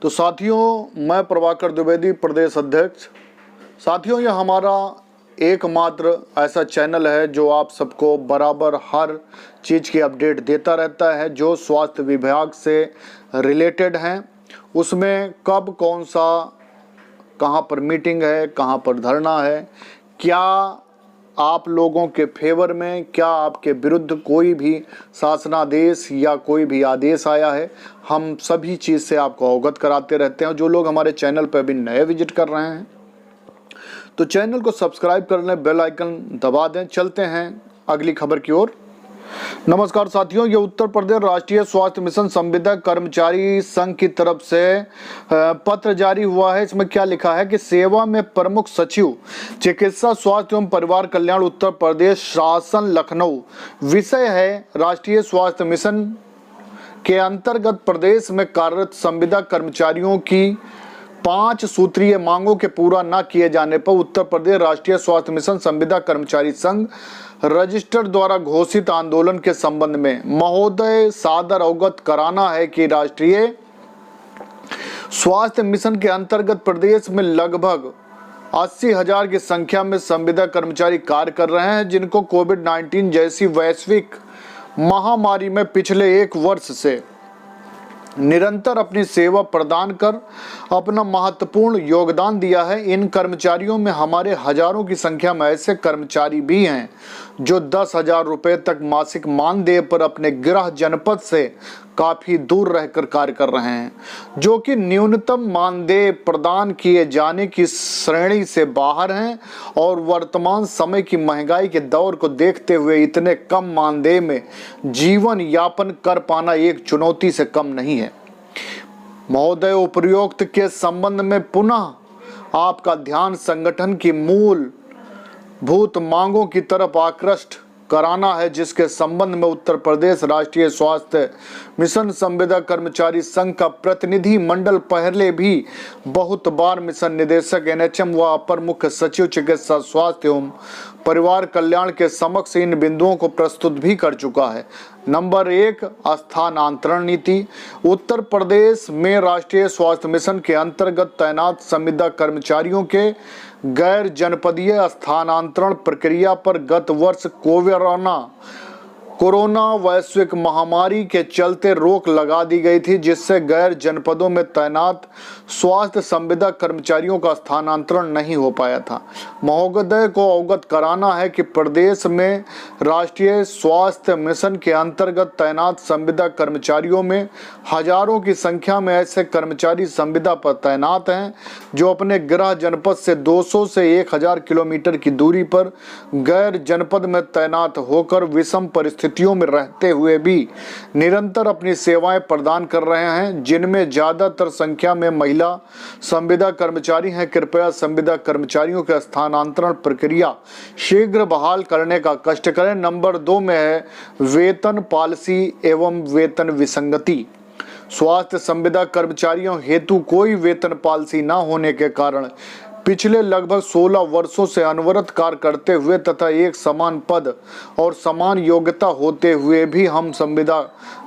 तो साथियों, मैं प्रभाकर द्विवेदी, प्रदेश अध्यक्ष। साथियों, यह हमारा एकमात्र ऐसा चैनल है जो आप सबको बराबर हर चीज़ की अपडेट देता रहता है जो स्वास्थ्य विभाग से रिलेटेड हैं। उसमें कब कौन सा कहाँ पर मीटिंग है, कहाँ पर धरना है, क्या आप लोगों के फेवर में, क्या आपके विरुद्ध कोई भी शासनादेश या कोई भी आदेश आया है, हम सभी चीज़ से आपको अवगत कराते रहते हैं। जो लोग हमारे चैनल पर अभी नए विजिट कर रहे हैं तो चैनल को सब्सक्राइब कर लें, बेल आइकन दबा दें। चलते हैं अगली खबर की ओर। नमस्कार साथियों, ये उत्तर प्रदेश राष्ट्रीय स्वास्थ्य मिशन संविदा कर्मचारी संघ की तरफ से पत्र जारी हुआ है। इसमें क्या लिखा है कि सेवा में प्रमुख सचिव चिकित्सा स्वास्थ्य एवं परिवार कल्याण उत्तर प्रदेश शासन लखनऊ। विषय है राष्ट्रीय स्वास्थ्य मिशन के अंतर्गत प्रदेश में कार्यरत संविदा कर्मचारियों की 5 सूत्रीय मांगों के पूरा न किए जाने पर उत्तर प्रदेश राष्ट्रीय स्वास्थ्य मिशन संविदा कर्मचारी संघ रजिस्टर द्वारा घोषित आंदोलन के संबंध में महोदय सादर अवगत कराना है कि राष्ट्रीय स्वास्थ्य मिशन के अंतर्गत प्रदेश में लगभग 80,000 की संख्या में संविदा कर्मचारी कार्य कर रहे हैं, जिनको कोविड-19 जैसी वैश्विक महामारी में पिछले 1 वर्ष से निरंतर अपनी सेवा प्रदान कर अपना महत्वपूर्ण योगदान दिया है। इन कर्मचारियों में हमारे हजारों की संख्या में ऐसे कर्मचारी भी हैं जो 10,000 रुपये तक मासिक मानदेय पर अपने गृह जनपद से काफ़ी दूर रहकर कार्य कर रहे हैं, जो कि न्यूनतम मानदेय प्रदान किए जाने की श्रेणी से बाहर हैं और वर्तमान समय की महंगाई के दौर को देखते हुए इतने कम मानदेय में जीवन यापन कर पाना एक चुनौती से कम नहीं है। महोदय, उपरोक्त के संबंध में पुनः आपका ध्यान संगठन की मूलभूत मांगों की तरफ आकृष्ट कराना है, जिसके संबंध में उत्तर प्रदेश राष्ट्रीय स्वास्थ्य मिशन संविदा कर्मचारी संघ का प्रतिनिधि मंडल पहले भी बहुत बार मिशन निदेशक एनएचएम व अपर मुख्य सचिव चिकित्सा स्वास्थ्य एवं परिवार कल्याण के समक्ष इन बिंदुओं को प्रस्तुत भी कर चुका है। नंबर 1, स्थानांतरण नीति। उत्तर प्रदेश में राष्ट्रीय स्वास्थ्य मिशन के अंतर्गत तैनात संविदा कर्मचारियों के गैर जनपदीय स्थानांतरण प्रक्रिया पर गत वर्ष कोरोना वैश्विक महामारी के चलते रोक लगा दी गई थी, जिससे गैर जनपदों में तैनात स्वास्थ्य संविदा कर्मचारियों का स्थानांतरण नहीं हो पाया था। महोदय को अवगत कराना है कि प्रदेश में राष्ट्रीय स्वास्थ्य मिशन के अंतर्गत तैनात संविदा कर्मचारियों में हजारों की संख्या में ऐसे कर्मचारी संविदा पर तैनात हैं जो अपने गृह जनपद से 200 से 1000 किलोमीटर की दूरी पर गैर जनपद में तैनात होकर विषम परिस्थितियों में रहते हुए भी निरंतर अपनी सेवाएं प्रदान कर रहे हैं, जिनमें ज्यादातर संख्या में महिला संविदा कर्मचारी हैं। कृपया संविदा कर्मचारियों के स्थानांतरण प्रक्रिया शीघ्र बहाल करने का कष्ट करें। नंबर 2 में है वेतन पॉलिसी एवं वेतन विसंगति। स्वास्थ्य संविदा कर्मचारियों हेतु कोई वेतन पॉलिसी न होने के कारण पिछले लगभग 16 वर्षों से अनवरत कार्य करते हुए तथा एक समान पद और समान योग्यता होते हुए भी हम संविदा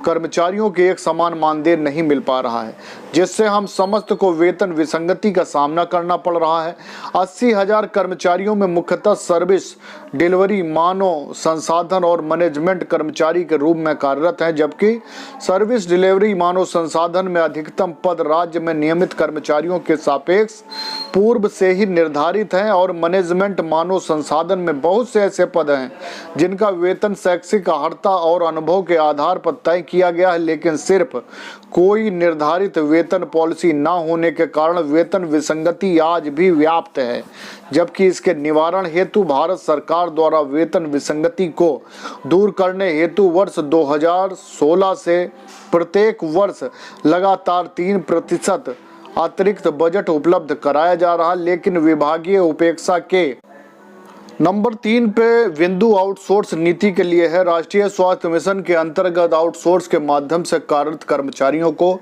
कर्मचारियों के एक समान मानदेय नहीं मिल पा रहा है, जिससे हम समस्त को वेतन विसंगति का सामना करना पड़ रहा है। 80,000 कर्मचारियों में मुख्यतः सर्विस डिलीवरी, मानव संसाधन और मैनेजमेंट कर्मचारी के रूप में कार्यरत हैं, जबकि सर्विस डिलीवरी मानव संसाधन में अधिकतम पद राज्य में नियमित कर्मचारियों के सापेक्ष पूर्व से ही निर्धारित हैं और मैनेजमेंट मानव संसाधन में बहुत से ऐसे पद हैं जिनका वेतन शैक्षिक अर्हता और अनुभव के आधार पर तय किया गया है, लेकिन सिर्फ कोई निर्धारित वेतन पॉलिसी न होने के कारण वेतन विसंगति आज भी व्याप्त है, जबकि इसके निवारण हेतु भारत सरकार द्वारा वेतन विसंगति को दूर करने हेतु वर्ष 2016 से प्रत्येक वर्ष लगातार 3% अतिरिक्त बजट उपलब्ध कराया जा रहा, लेकिन विभागीय उपेक्षा के नंबर 3 पे बिंदु आउटसोर्स नीति के लिए है। राष्ट्रीय स्वास्थ्य मिशन के अंतर्गत आउटसोर्स के माध्यम से कार्यरत कर्मचारियों को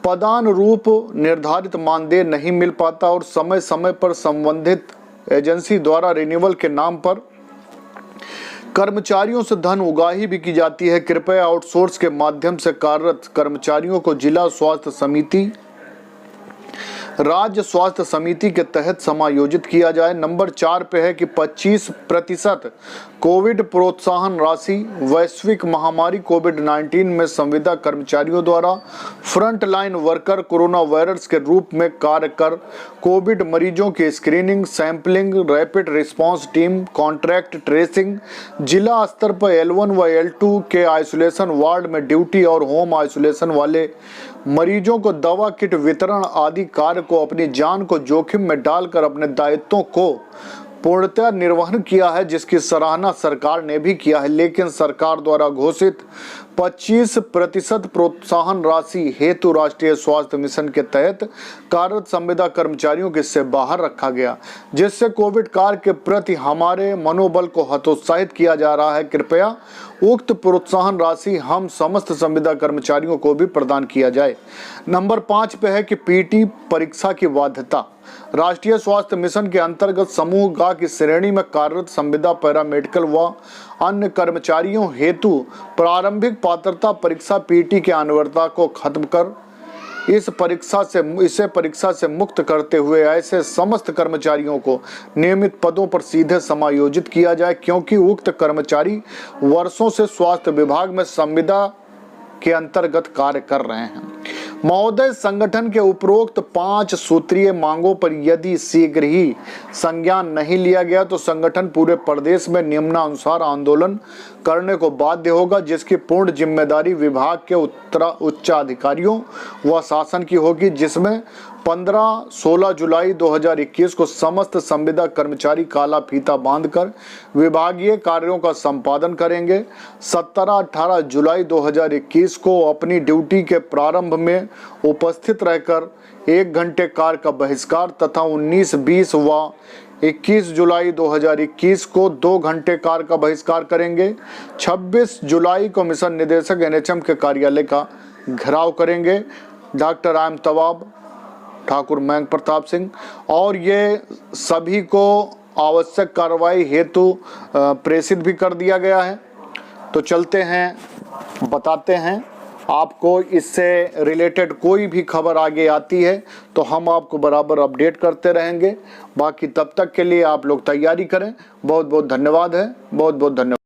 पदानुरूप निर्धारित मानदेय नहीं मिल पाता और समय समय पर संबंधित एजेंसी द्वारा रिन्यूअल के नाम पर कर्मचारियों से धन उगाही भी की जाती है। कृपया आउटसोर्स के माध्यम से कार्यरत कर्मचारियों को जिला स्वास्थ्य समिति राज्य स्वास्थ्य समिति के तहत समायोजित किया जाए। नंबर 4 पे है कि 25% कोविड प्रोत्साहन राशि वैश्विक महामारी कोविड-19 में संविदा कर्मचारियों द्वारा front line worker corona virus के रूप में कार्य कर कोविड मरीजों की screening, sampling, rapid response team, contract tracing, जिला स्तर पर L1 व L2 के आइसोलेशन वार्ड में ड्यूटी और होम आइसोलेशन वाले मरीजों को दवा किट वितरण आदि कार्य को अपनी जान को जोखिम में डालकर अपने दायित्वों को पूर्णतः निर्वहन किया है, जिसकी सराहना सरकार ने भी किया है। लेकिन सरकार द्वारा घोषित 25% प्रोत्साहन राशि हेतु राष्ट्रीय स्वास्थ्य मिशन के तहत कार्यरत संविदा कर्मचारियों को इससे बाहर रखा गया, जिससे कोविड कार्य के प्रति हमारे मनोबल को हतोत्साहित किया जा रहा है। कृपया उक्त प्रोत्साहन राशि हम समस्त संविदा कर्मचारियों को भी प्रदान किया जाए। नंबर 5 पे है कि पीटी परीक्षा की बाध्यता। राष्ट्रीय स्वास्थ्य मिशन के अंतर्गत समूह ग की श्रेणी में कार्यरत संविदा, पैरामेडिकल व अन्य कर्मचारियों हेतु प्रारंभिक पात्रता परीक्षा पीटी की अनिवार्यता को खत्म कर इसे परीक्षा से मुक्त करते हुए ऐसे समस्त कर्मचारियों को नियमित पदों पर सीधे समायोजित किया जाए, क्योंकि उक्त कर्मचारी वर्षों से स्वास्थ्य विभाग में संविदा के अंतर्गत कार्य कर रहे हैं। महोदय, संगठन के उपरोक्त 5 सूत्रीय मांगों पर यदि शीघ्र ही संज्ञान नहीं लिया गया तो संगठन पूरे प्रदेश में निम्नानुसार आंदोलन करने को बाध्य होगा, जिसकी पूर्ण जिम्मेदारी विभाग के उच्चाधिकारियों व शासन की होगी, जिसमें 15-16 जुलाई 2021 को समस्त संविदा कर्मचारी काला फीता बांधकर विभागीय कार्यों का संपादन करेंगे। 17-18 जुलाई 2021 को अपनी ड्यूटी के प्रारंभ में उपस्थित रहकर 1 घंटे कार्य का बहिष्कार तथा 19, 20 व 21 जुलाई 2021 को 2 घंटे कार्य का बहिष्कार करेंगे। 26 जुलाई को मिशन निदेशक NHM के कार्यालय का घेराव करेंगे। डॉक्टर आम तवाब, ठाकुर मयंक प्रताप सिंह और ये सभी को आवश्यक कार्रवाई हेतु प्रेषित भी कर दिया गया है। तो चलते हैं, बताते हैं आपको इससे रिलेटेड कोई भी खबर आगे आती है तो हम आपको बराबर अपडेट करते रहेंगे। बाकी तब तक के लिए आप लोग तैयारी करें। बहुत बहुत धन्यवाद है, बहुत बहुत धन्यवाद।